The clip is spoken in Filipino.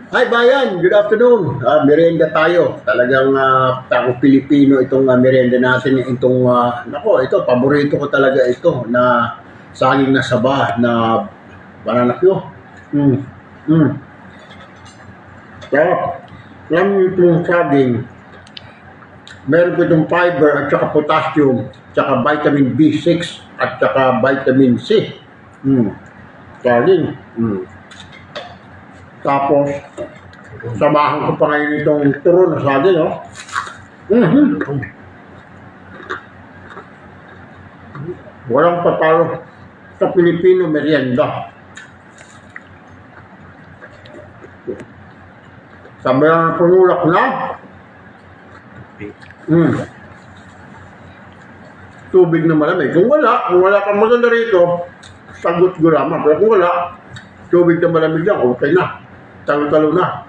Hi bayan, good afternoon. Merienda tayo. Talagang tako Pilipino itong merienda natin. Itong, nako, ito, paborito ko talaga ito na saging na saba na banana Q. Mm. Mm. Sarap. Alam niyo itong saging, meron po itong fiber at saka potassium, saka vitamin B6 at saka vitamin C. Mm. Saging. Mm. Tapos, samahan ko pa ngayon itong turo na saging, oh. Mhm. Walang patalo sa Pilipino merienda. Sabi ng pangulak na, tubig na malamig. Kung wala kang maganda rito, sagot gulaman. Pero kung wala, tubig na malamig lang, okay na. Talo-talo na.